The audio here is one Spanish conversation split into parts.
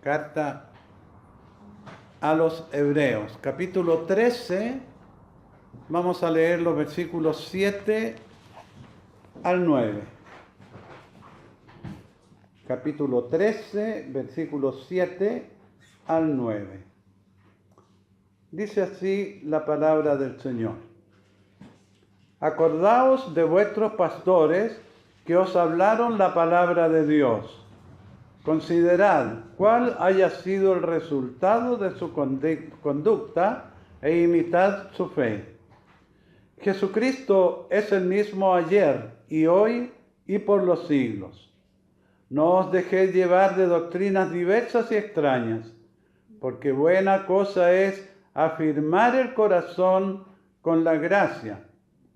Carta a los Hebreos, capítulo 13, vamos a leer los versículos 7 al 9. Capítulo 13, versículos 7 al 9. Dice así la palabra del Señor. Acordaos de vuestros pastores que os hablaron la palabra de Dios. Considerad cuál haya sido el resultado de su conducta e imitad su fe. Jesucristo es el mismo ayer y hoy y por los siglos. No os dejéis llevar de doctrinas diversas y extrañas, porque buena cosa es afirmar el corazón con la gracia,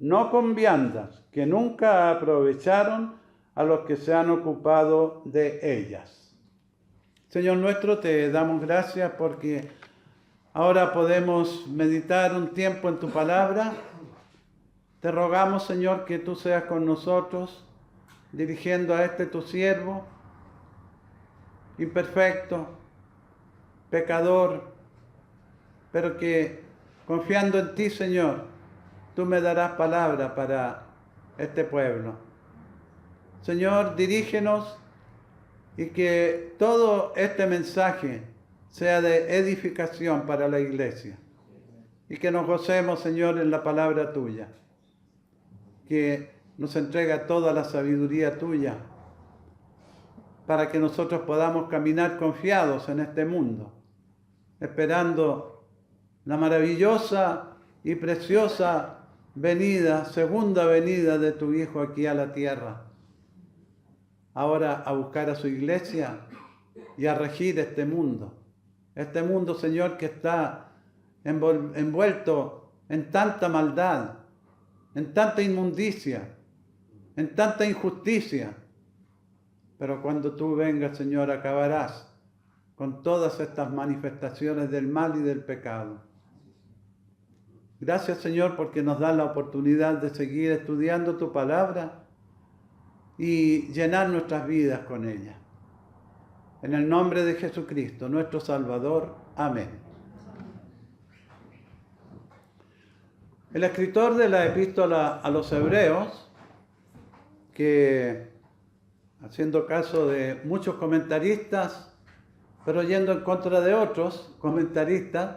no con viandas que nunca aprovecharon a los que se han ocupado de ellas. Señor nuestro, te damos gracias porque ahora podemos meditar un tiempo en tu palabra. Te rogamos, Señor, que tú seas con nosotros, dirigiendo a este tu siervo, imperfecto, pecador, pero que confiando en ti, Señor, tú me darás palabra para este pueblo. Señor, dirígenos y que todo este mensaje sea de edificación para la iglesia. Y que nos gocemos, Señor, en la palabra tuya. Que nos entrega toda la sabiduría tuya para que nosotros podamos caminar confiados en este mundo, esperando la maravillosa y preciosa segunda venida de tu Hijo aquí a la tierra. Ahora a buscar a su iglesia y a regir este mundo, Señor, que está envuelto en tanta maldad, en tanta inmundicia, en tanta injusticia. Pero cuando tú vengas, Señor, acabarás con todas estas manifestaciones del mal y del pecado. Gracias, Señor, porque nos da la oportunidad de seguir estudiando tu palabra y llenar nuestras vidas con ella. En el nombre de Jesucristo, nuestro Salvador. Amén. El escritor de la epístola a los Hebreos, que haciendo caso de muchos comentaristas, pero yendo en contra de otros comentaristas,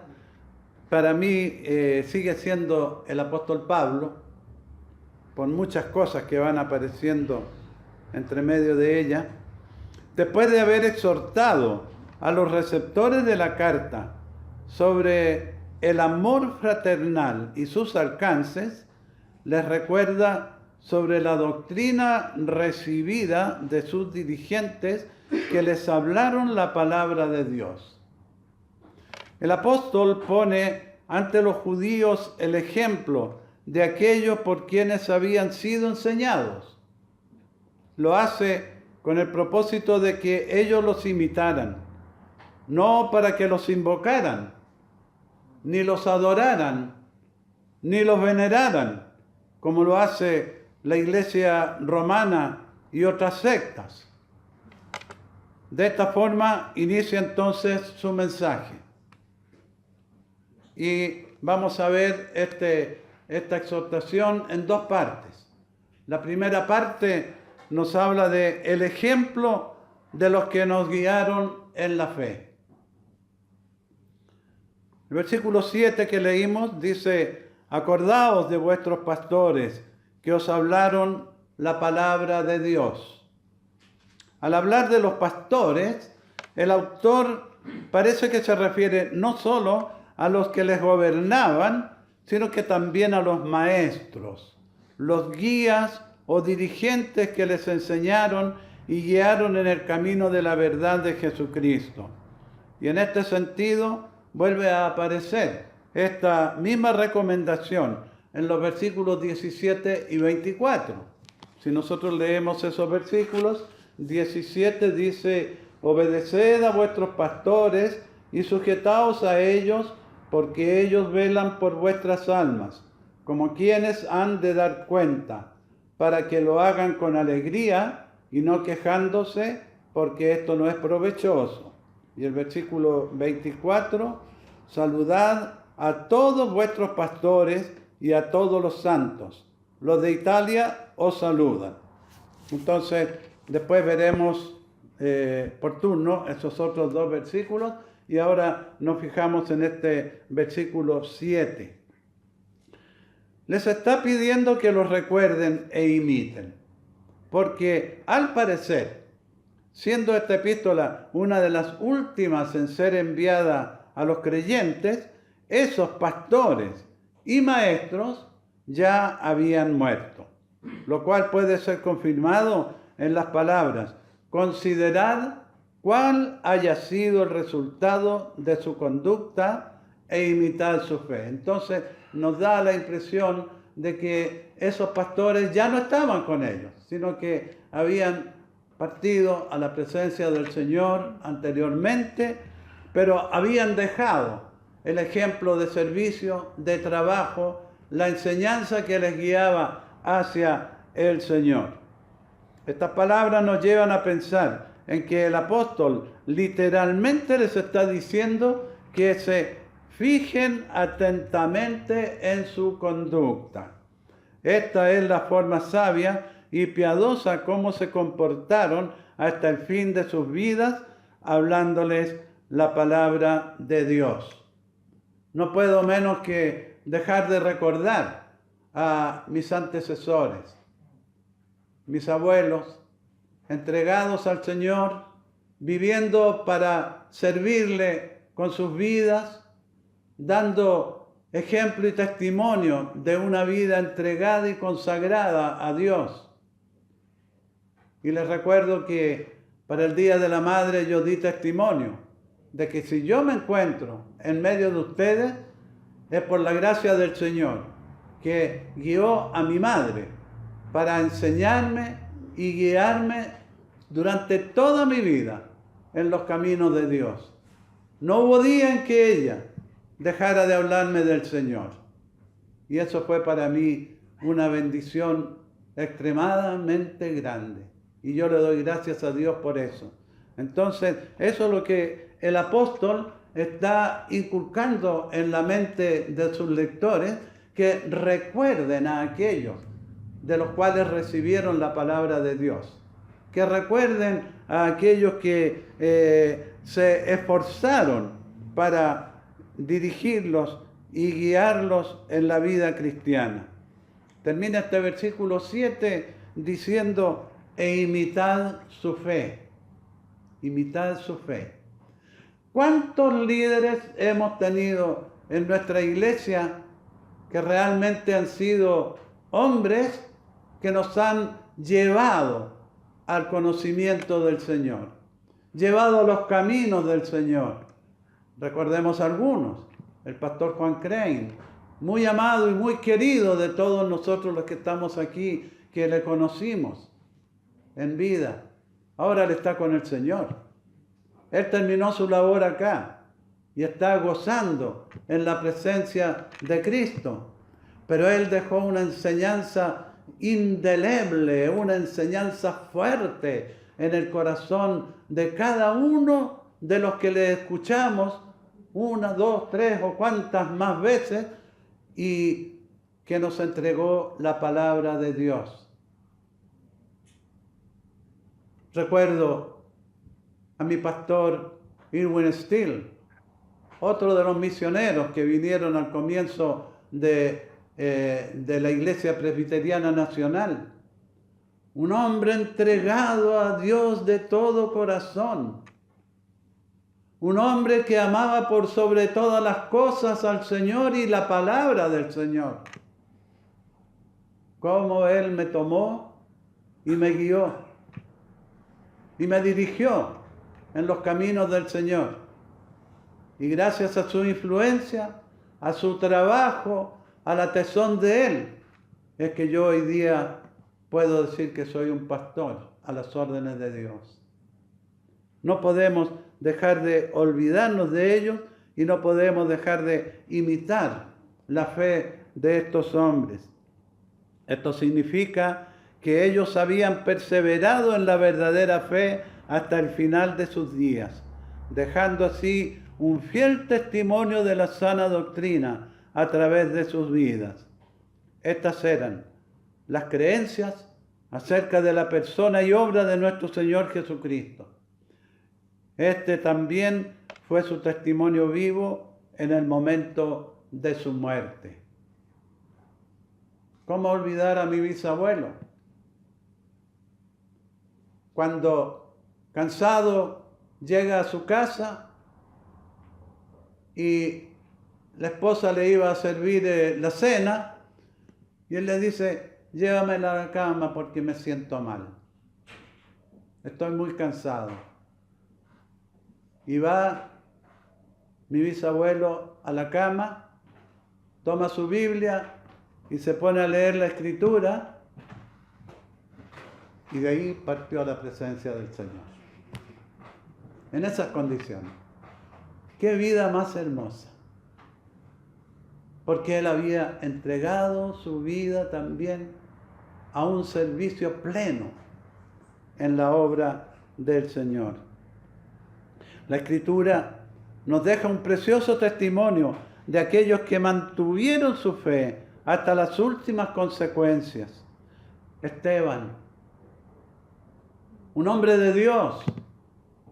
para mí sigue siendo el apóstol Pablo, por muchas cosas que van apareciendo entre medio de ella, después de haber exhortado a los receptores de la carta sobre el amor fraternal y sus alcances, les recuerda sobre la doctrina recibida de sus dirigentes que les hablaron la palabra de Dios. El apóstol pone ante los judíos el ejemplo de aquellos por quienes habían sido enseñados. Lo hace con el propósito de que ellos los imitaran, no para que los invocaran, ni los adoraran, ni los veneraran, como lo hace la Iglesia romana y otras sectas. De esta forma inicia entonces su mensaje. Y vamos a ver esta exhortación en dos partes. La primera parte nos habla de el ejemplo de los que nos guiaron en la fe. El versículo 7 que leímos dice: acordaos de vuestros pastores que os hablaron la palabra de Dios. Al hablar de los pastores, el autor parece que se refiere no solo a los que les gobernaban, sino que también a los maestros, los guías o dirigentes que les enseñaron y guiaron en el camino de la verdad de Jesucristo. Y en este sentido vuelve a aparecer esta misma recomendación en los versículos 17 y 24. Si nosotros leemos esos versículos, 17 dice: obedeced a vuestros pastores y sujetaos a ellos, porque ellos velan por vuestras almas, como quienes han de dar cuenta, para que lo hagan con alegría y no quejándose, porque esto no es provechoso. Y el versículo 24, saludad a todos vuestros pastores y a todos los santos. Los de Italia os saludan. Entonces, después veremos por turno esos otros dos versículos y ahora nos fijamos en este versículo 7. Les está pidiendo que los recuerden e imiten, porque al parecer, siendo esta epístola una de las últimas en ser enviada a los creyentes, esos pastores y maestros ya habían muerto, lo cual puede ser confirmado en las palabras: considerad cuál haya sido el resultado de su conducta e imitad su fe. Entonces nos da la impresión de que esos pastores ya no estaban con ellos, sino que habían partido a la presencia del Señor anteriormente, pero habían dejado el ejemplo de servicio, de trabajo, la enseñanza que les guiaba hacia el Señor. Estas palabras nos llevan a pensar en que el apóstol literalmente les está diciendo que se fijen atentamente en su conducta. Esta es la forma sabia y piadosa como se comportaron hasta el fin de sus vidas, hablándoles la palabra de Dios. No puedo menos que dejar de recordar a mis antecesores, mis abuelos, entregados al Señor, viviendo para servirle con sus vidas, dando ejemplo y testimonio de una vida entregada y consagrada a Dios. Y les recuerdo que para el Día de la Madre yo di testimonio de que si yo me encuentro en medio de ustedes es por la gracia del Señor, que guió a mi madre para enseñarme y guiarme durante toda mi vida en los caminos de Dios. No hubo día en que ella dejara de hablarme del Señor. Y eso fue para mí una bendición extremadamente grande. Y yo le doy gracias a Dios por eso. Entonces, eso es lo que el apóstol está inculcando en la mente de sus lectores, que recuerden a aquellos de los cuales recibieron la palabra de Dios. Que recuerden a aquellos que se esforzaron para dirigirlos y guiarlos en la vida cristiana. Termina este versículo 7 diciendo: e imitad su fe. Imitad su fe. ¿Cuántos líderes hemos tenido en nuestra iglesia que realmente han sido hombres que nos han llevado al conocimiento del Señor, llevado a los caminos del Señor? Recordemos algunos: el pastor Juan Crane, muy amado y muy querido de todos nosotros los que estamos aquí, que le conocimos en vida. Ahora él está con el Señor. Él terminó su labor acá y está gozando en la presencia de Cristo. Pero él dejó una enseñanza indeleble, una enseñanza fuerte en el corazón de cada uno de los que le escuchamos una, dos, tres o cuantas más veces, y que nos entregó la palabra de Dios. Recuerdo a mi pastor Irwin Steele, otro de los misioneros que vinieron al comienzo de la Iglesia Presbiteriana Nacional. Un hombre entregado a Dios de todo corazón. Un hombre que amaba por sobre todas las cosas al Señor y la palabra del Señor. Cómo Él me tomó y me guió y me dirigió en los caminos del Señor. Y gracias a su influencia, a su trabajo, a la tesón de Él, es que yo hoy día puedo decir que soy un pastor a las órdenes de Dios. No podemos dejar de olvidarnos de ellos y no podemos dejar de imitar la fe de estos hombres. Esto significa que ellos habían perseverado en la verdadera fe hasta el final de sus días, dejando así un fiel testimonio de la sana doctrina a través de sus vidas. Estas eran las creencias acerca de la persona y obra de nuestro Señor Jesucristo. Este también fue su testimonio vivo en el momento de su muerte. ¿Cómo olvidar a mi bisabuelo? Cuando cansado llega a su casa y la esposa le iba a servir la cena y él le dice: llévame a la cama porque me siento mal. Estoy muy cansado. Y va mi bisabuelo a la cama, toma su Biblia y se pone a leer la Escritura, y de ahí partió a la presencia del Señor. En esas condiciones. ¡Qué vida más hermosa! Porque él había entregado su vida también a un servicio pleno en la obra del Señor. La Escritura nos deja un precioso testimonio de aquellos que mantuvieron su fe hasta las últimas consecuencias. Esteban, un hombre de Dios,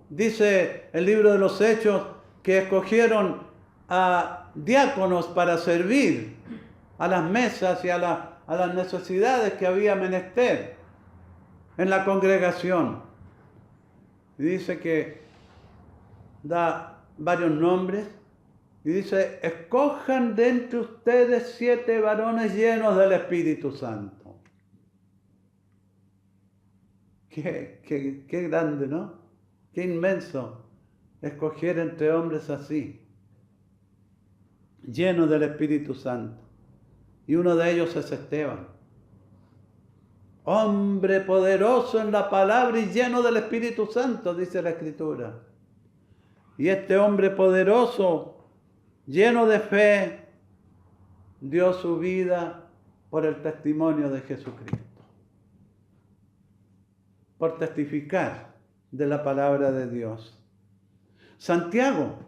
dice el libro de los Hechos que escogieron a diáconos para servir a las mesas y a las necesidades que había menester en la congregación. Y dice que da varios nombres y dice: escojan de entre ustedes 7 varones llenos del Espíritu Santo. Qué grande, ¿no? Qué inmenso escoger entre hombres así, llenos del Espíritu Santo. Y uno de ellos es Esteban, hombre poderoso en la palabra y lleno del Espíritu Santo, dice la Escritura. Y este hombre poderoso, lleno de fe, dio su vida por el testimonio de Jesucristo, por testificar de la palabra de Dios. Santiago,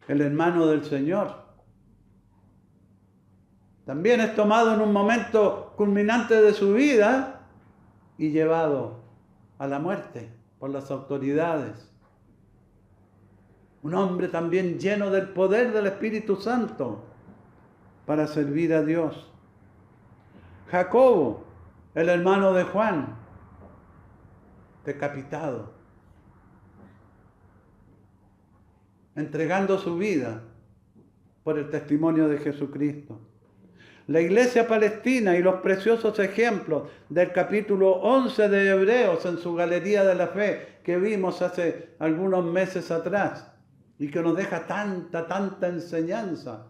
el hermano del Señor, también es tomado en un momento culminante de su vida y llevado a la muerte por las autoridades. Un hombre también lleno del poder del Espíritu Santo para servir a Dios. Jacobo, el hermano de Juan, decapitado, entregando su vida por el testimonio de Jesucristo. La iglesia palestina y los preciosos ejemplos del capítulo 11 de Hebreos en su Galería de la Fe que vimos hace algunos meses atrás y que nos deja tanta enseñanza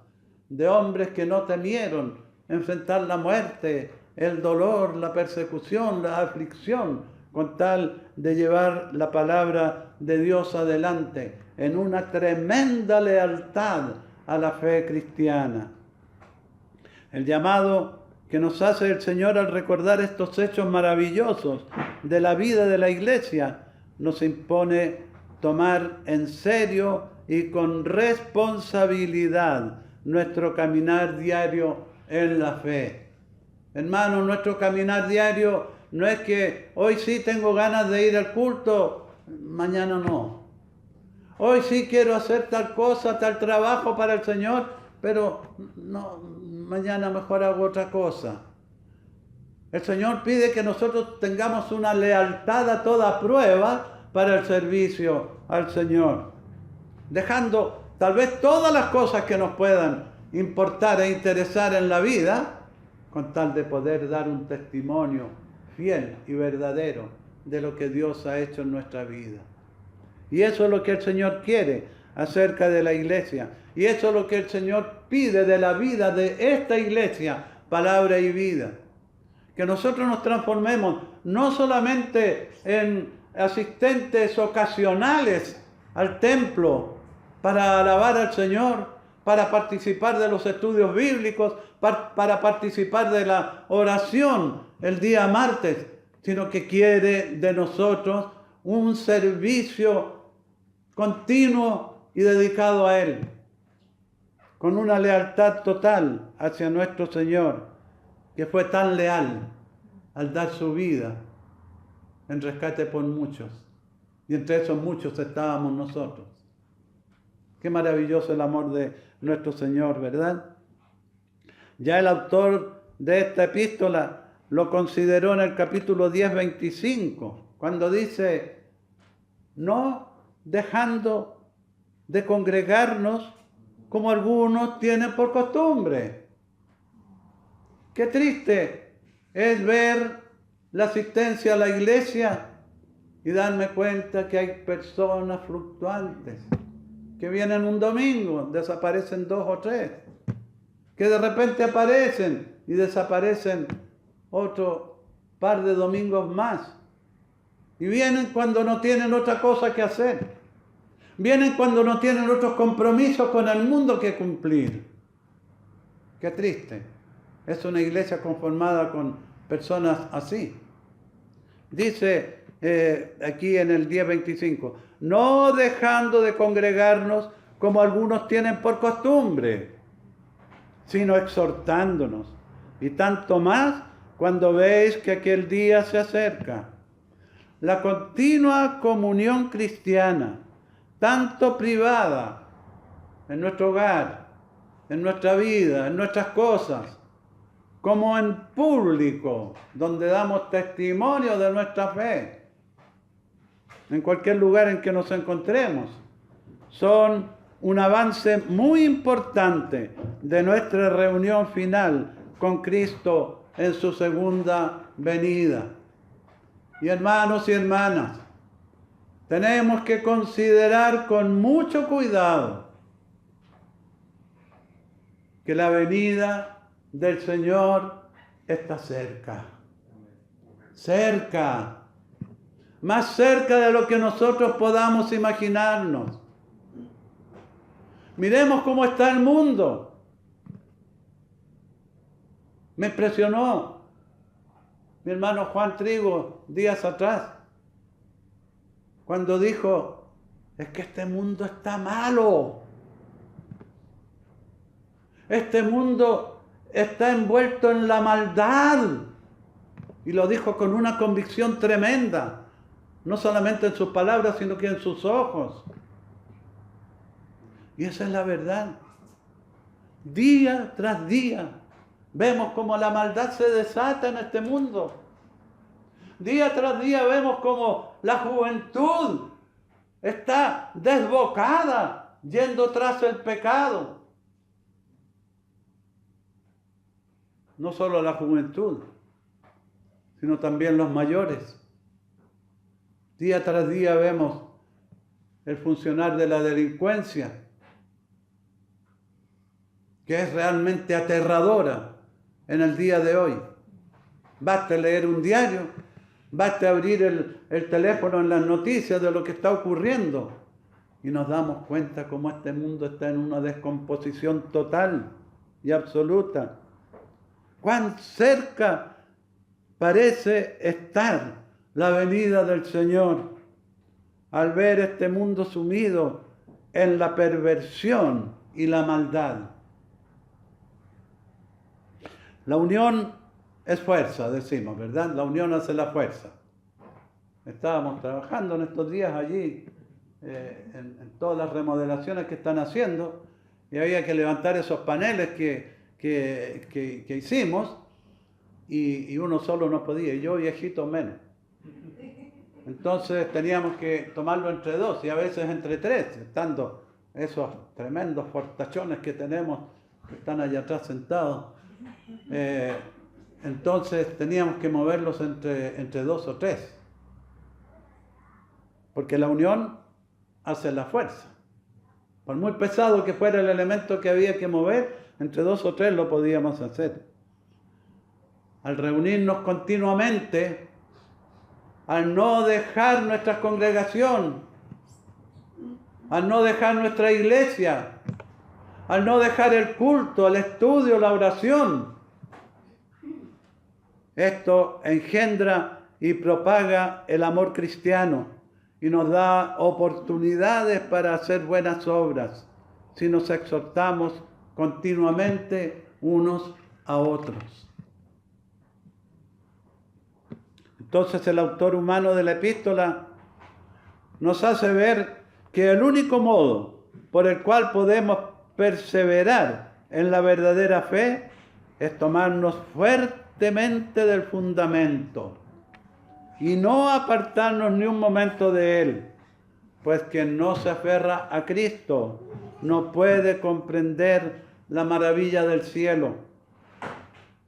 de hombres que no temieron enfrentar la muerte, el dolor, la persecución, la aflicción, con tal de llevar la palabra de Dios adelante en una tremenda lealtad a la fe cristiana. El llamado que nos hace el Señor al recordar estos hechos maravillosos de la vida de la iglesia nos impone tomar en serio y con responsabilidad nuestro caminar diario en la fe. Hermanos, nuestro caminar diario no es que hoy sí tengo ganas de ir al culto, mañana no. Hoy sí quiero hacer tal cosa, tal trabajo para el Señor, pero no, mañana mejor hago otra cosa. El Señor pide que nosotros tengamos una lealtad a toda prueba para el servicio al Señor, dejando tal vez todas las cosas que nos puedan importar e interesar en la vida, con tal de poder dar un testimonio fiel y verdadero de lo que Dios ha hecho en nuestra vida. Y eso es lo que el Señor quiere acerca de la iglesia. Y eso es lo que el Señor pide de la vida de esta iglesia, palabra y vida. Que nosotros nos transformemos no solamente en asistentes ocasionales al templo para alabar al Señor, para participar de los estudios bíblicos, para participar de la oración el día martes, sino que quiere de nosotros un servicio continuo y dedicado a Él, con una lealtad total hacia nuestro Señor, que fue tan leal al dar su vida en rescate por muchos. Y entre esos muchos estábamos nosotros. Qué maravilloso el amor de nuestro Señor, ¿verdad? Ya el autor de esta epístola lo consideró en el capítulo 10, 25, cuando dice, no dejando de congregarnos como algunos tienen por costumbre. Qué triste es ver la asistencia a la iglesia y darme cuenta que hay personas fluctuantes que vienen un domingo, desaparecen 2 o 3, que de repente aparecen y desaparecen otro par de domingos más. Y vienen cuando no tienen otra cosa que hacer. Vienen cuando no tienen otros compromisos con el mundo que cumplir. Qué triste. Es una iglesia conformada con personas así. Dice aquí en el 10:25, no dejando de congregarnos como algunos tienen por costumbre, sino exhortándonos, y tanto más cuando veis que aquel día se acerca. La continua comunión cristiana, tanto privada, en nuestro hogar, en nuestra vida, en nuestras cosas, como en público, donde damos testimonio de nuestra fe, en cualquier lugar en que nos encontremos, son un avance muy importante de nuestra reunión final con Cristo en su segunda venida. Y hermanos y hermanas, tenemos que considerar con mucho cuidado que la venida del Señor está cerca. Cerca. Más cerca de lo que nosotros podamos imaginarnos. Miremos cómo está el mundo. Me impresionó mi hermano Juan Trigo días atrás, cuando dijo, es que este mundo está malo. Este mundo está envuelto en la maldad. Y lo dijo con una convicción tremenda, no solamente en sus palabras, sino que en sus ojos. Y esa es la verdad. Día tras día vemos cómo la maldad se desata en este mundo. Día tras día vemos cómo la juventud está desbocada, yendo tras el pecado. No solo la juventud, sino también los mayores. Día tras día vemos el funcionar de la delincuencia, que es realmente aterradora en el día de hoy. Basta leer un diario, basta abrir el teléfono en las noticias de lo que está ocurriendo y nos damos cuenta cómo este mundo está en una descomposición total y absoluta. Cuán cerca parece estar la venida del Señor al ver este mundo sumido en la perversión y la maldad. La unión es fuerza, decimos, ¿verdad? La unión hace la fuerza. Estábamos trabajando en estos días allí en todas las remodelaciones que están haciendo y había que levantar esos paneles que hicimos y uno solo no podía, y yo viejito menos. Entonces teníamos que tomarlo entre 2 y a veces entre 3, estando esos tremendos fortachones que tenemos que están allá atrás sentados. Entonces teníamos que moverlos entre 2 o 3, porque la unión hace la fuerza. Por muy pesado que fuera el elemento que había que mover, entre 2 o 3 lo podíamos hacer. Al reunirnos continuamente, al no dejar nuestra congregación, al no dejar nuestra iglesia, al no dejar el culto, el estudio, la oración, esto engendra y propaga el amor cristiano y nos da oportunidades para hacer buenas obras si nos exhortamos continuamente unos a otros. Entonces el autor humano de la epístola nos hace ver que el único modo por el cual podemos perseverar en la verdadera fe es tomarnos fuertemente del fundamento y no apartarnos ni un momento de él, pues quien no se aferra a Cristo no puede comprender la maravilla del cielo,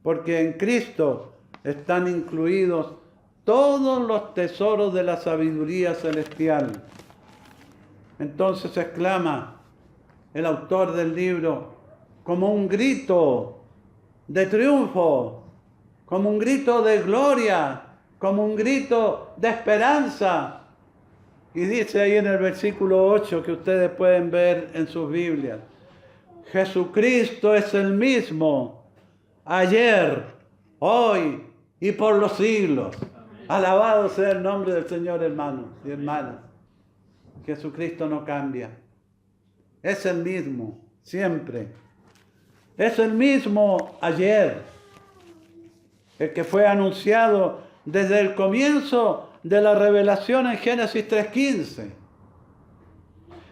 porque en Cristo están incluidos todos los tesoros de la sabiduría celestial. Entonces exclama el autor del libro como un grito de triunfo, como un grito de gloria, como un grito de esperanza. Y dice ahí en el versículo 8 que ustedes pueden ver en sus Biblias: Jesucristo es el mismo ayer, hoy y por los siglos. Alabado sea el nombre del Señor, hermanos y hermanas. Jesucristo no cambia. Es el mismo, siempre. Es el mismo ayer. El que fue anunciado desde el comienzo de la revelación en Génesis 3:15.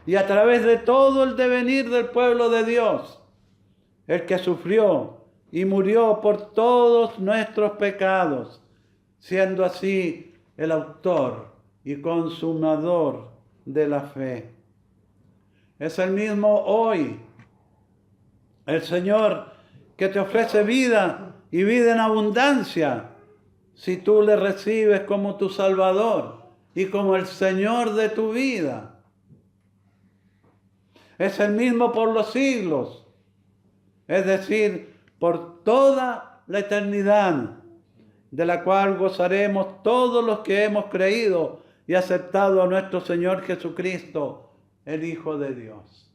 Y a través de todo el devenir del pueblo de Dios. El que sufrió y murió por todos nuestros pecados, siendo así el autor y consumador de la fe. Es el mismo hoy, el Señor que te ofrece vida y vida en abundancia, si tú le recibes como tu Salvador y como el Señor de tu vida. Es el mismo por los siglos, es decir, por toda la eternidad, de la cual gozaremos todos los que hemos creído y aceptado a nuestro Señor Jesucristo, el Hijo de Dios.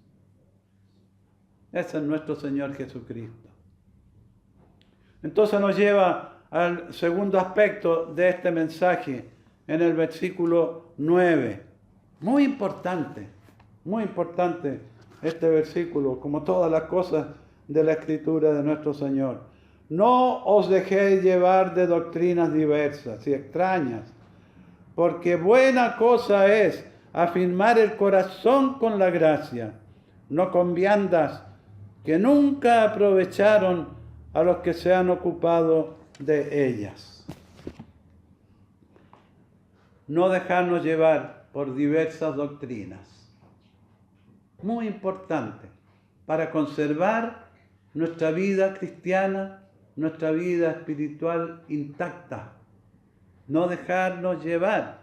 Ese es nuestro Señor Jesucristo. Entonces nos lleva al segundo aspecto de este mensaje en el versículo 9. Muy importante este versículo, como todas las cosas de la Escritura de nuestro Señor. No os dejéis llevar de doctrinas diversas y extrañas, porque buena cosa es afirmar el corazón con la gracia, no con viandas que nunca aprovecharon a los que se han ocupado de ellas. No dejarnos llevar por diversas doctrinas. Muy importante para conservar nuestra vida cristiana, nuestra vida espiritual intacta. No dejarnos llevar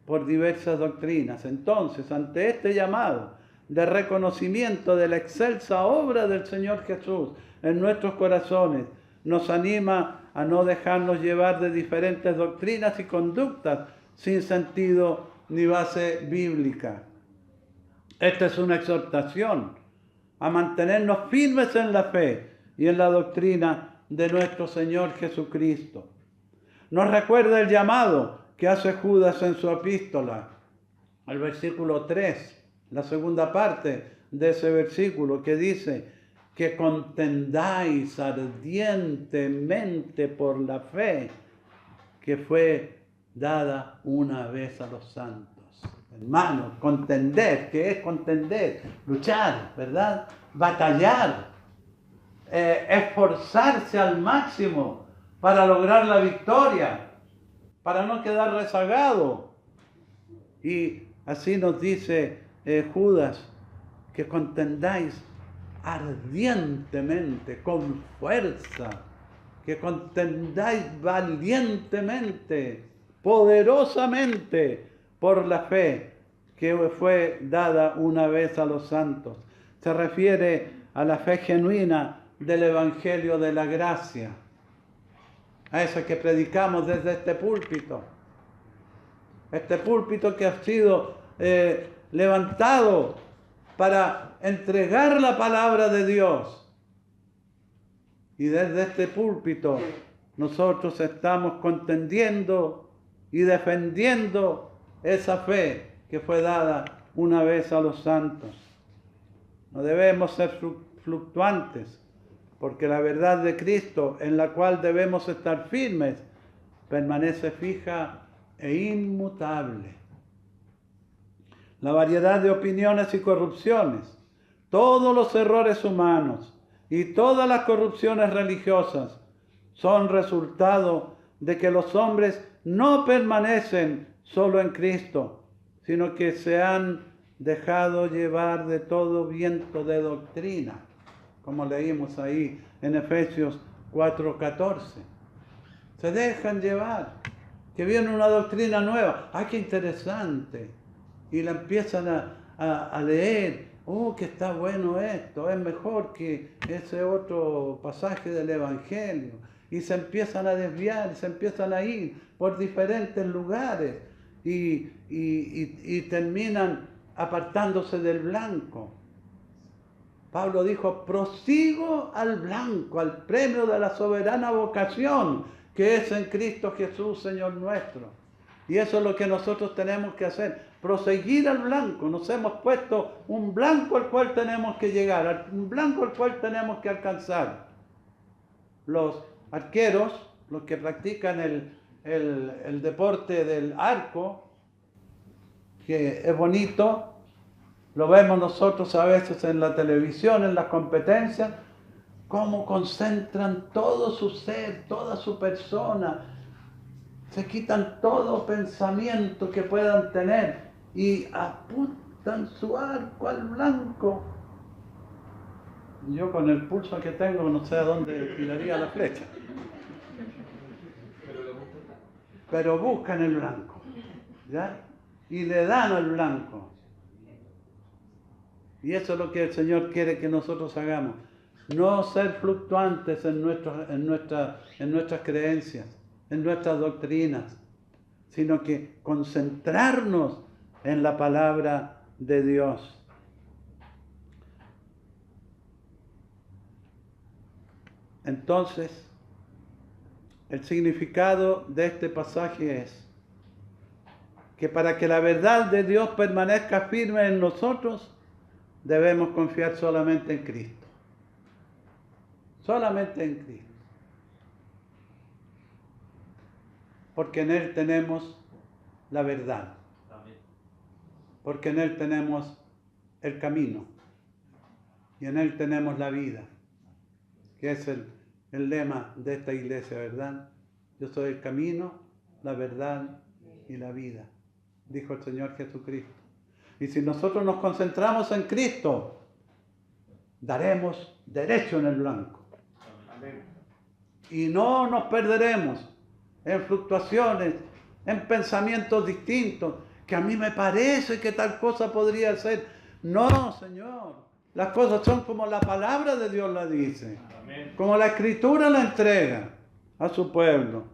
por diversas doctrinas. Entonces, ante este llamado de reconocimiento de la excelsa obra del Señor Jesús en nuestros corazones, nos anima a no dejarnos llevar de diferentes doctrinas y conductas sin sentido ni base bíblica. Esta es una exhortación a mantenernos firmes en la fe y en la doctrina de nuestro Señor Jesucristo. Nos recuerda el llamado que hace Judas en su epístola, el versículo 3, la segunda parte de ese versículo, que dice que contendáis ardientemente por la fe que fue dada una vez a los santos. Hermanos, contender, ¿qué es contender? Luchar, ¿verdad? Batallar, esforzarse al máximo para lograr la victoria, para no quedar rezagado. Y así nos dice Judas, que contendáis ardientemente, con fuerza, que contendáis valientemente, poderosamente, por la fe que fue dada una vez a los santos. Se refiere a la fe genuina del Evangelio de la gracia, a esa que predicamos desde este púlpito que ha sido levantado para entregar la palabra de Dios. Y desde este púlpito nosotros estamos contendiendo y defendiendo esa fe que fue dada una vez a los santos. No debemos ser fluctuantes, porque la verdad de Cristo, en la cual debemos estar firmes, permanece fija e inmutable. La variedad de opiniones y corrupciones, todos los errores humanos y todas las corrupciones religiosas son resultado de que los hombres no permanecen solo en Cristo, sino que se han dejado llevar de todo viento de doctrina, como leímos ahí en Efesios 4:14. Se dejan llevar, que viene una doctrina nueva. ¡Ay, qué interesante! Y la empiezan a leer. ¡Oh, que está bueno esto! Es mejor que ese otro pasaje del Evangelio. Y se empiezan a desviar, se empiezan a ir por diferentes lugares y terminan apartándose del blanco. Pablo dijo: prosigo al blanco, al premio de la soberana vocación que es en Cristo Jesús, Señor nuestro. Y eso es lo que nosotros tenemos que hacer, proseguir al blanco. Nos hemos puesto un blanco al cual tenemos que llegar, un blanco al cual tenemos que alcanzar. Los arqueros, los que practican el deporte del arco, que es bonito, lo vemos nosotros a veces en la televisión, en las competencias, cómo concentran todo su ser, toda su persona, se quitan todo pensamiento que puedan tener y apuntan su arco al blanco. Yo con el pulso que tengo no sé a dónde tiraría la flecha. Pero buscan el blanco, ¿ya? Y le dan al blanco. Y eso es lo que el Señor quiere que nosotros hagamos. No ser fluctuantes en nuestras creencias, en nuestras doctrinas, sino que concentrarnos en la palabra de Dios. Entonces, el significado de este pasaje es que para que la verdad de Dios permanezca firme en nosotros, debemos confiar solamente en Cristo. Solamente en Cristo. Porque en Él tenemos la verdad. Porque en Él tenemos el camino. Y en Él tenemos la vida. Que es el lema de esta iglesia, ¿verdad? Yo soy el camino, la verdad y la vida, dijo el Señor Jesucristo. Y si nosotros nos concentramos en Cristo, daremos derecho en el blanco. Amén. Y no nos perderemos en fluctuaciones, en pensamientos distintos, que a mí me parece que tal cosa podría ser. No, Señor. Las cosas son como la palabra de Dios la dice. Amén. Como la Escritura la entrega a su pueblo.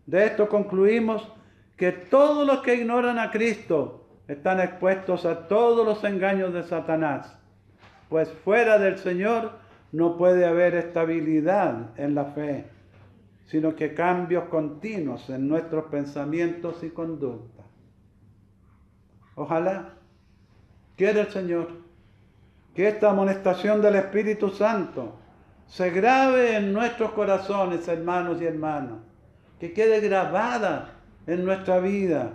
De esto concluimos que todos los que ignoran a Cristo están expuestos a todos los engaños de Satanás, pues fuera del Señor no puede haber estabilidad en la fe, sino que cambios continuos en nuestros pensamientos y conducta. Ojalá quiera el Señor que esta amonestación del Espíritu Santo se grabe en nuestros corazones, hermanos y hermanas, que quede grabada en nuestra vida,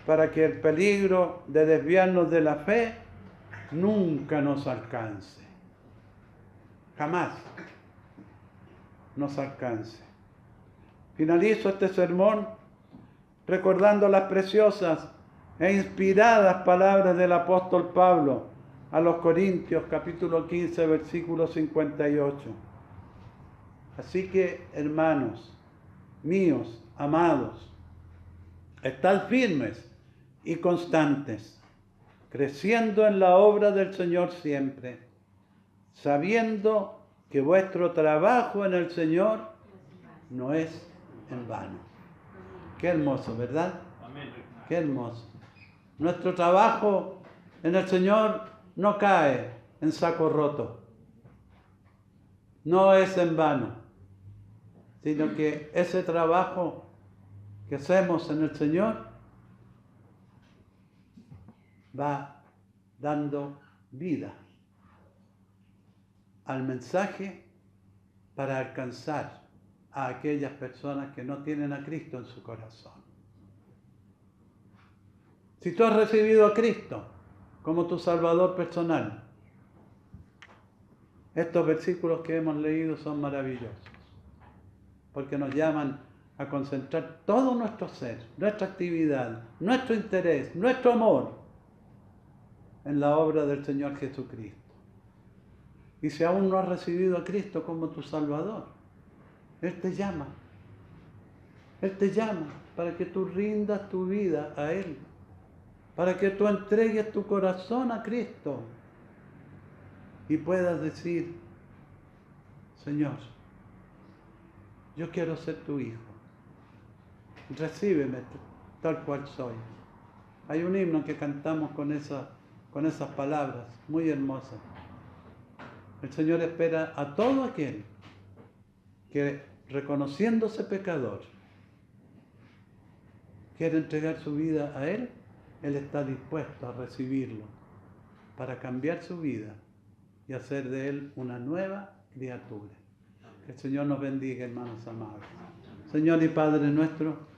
para que el peligro de desviarnos de la fe nunca nos alcance. Jamás nos alcance. Finalizo este sermón recordando las preciosas e inspiradas palabras del apóstol Pablo a los Corintios, capítulo 15, versículo 58. Así que, hermanos míos, amados, estad firmes y constantes, creciendo en la obra del Señor siempre, sabiendo que vuestro trabajo en el Señor no es en vano. Qué hermoso, ¿verdad? Amén. Qué hermoso. Nuestro trabajo en el Señor no cae en saco roto. No es en vano, sino que ese trabajo que hacemos en el Señor va dando vida al mensaje para alcanzar a aquellas personas que no tienen a Cristo en su corazón. Si tú has recibido a Cristo como tu Salvador personal, estos versículos que hemos leído son maravillosos, porque nos llaman a concentrar todo nuestro ser, nuestra actividad, nuestro interés, nuestro amor en la obra del Señor Jesucristo. Y si aún no has recibido a Cristo como tu Salvador, Él te llama. Él te llama para que tú rindas tu vida a Él, para que tú entregues tu corazón a Cristo y puedas decir: Señor, yo quiero ser tu hijo, recíbeme tal cual soy. Hay un himno que cantamos con esas palabras muy hermosas. El Señor espera a todo aquel que, reconociéndose pecador, quiere entregar su vida a Él. Él está dispuesto a recibirlo para cambiar su vida y hacer de Él una nueva criatura. Que el Señor nos bendiga, hermanos amados. Señor y Padre nuestro,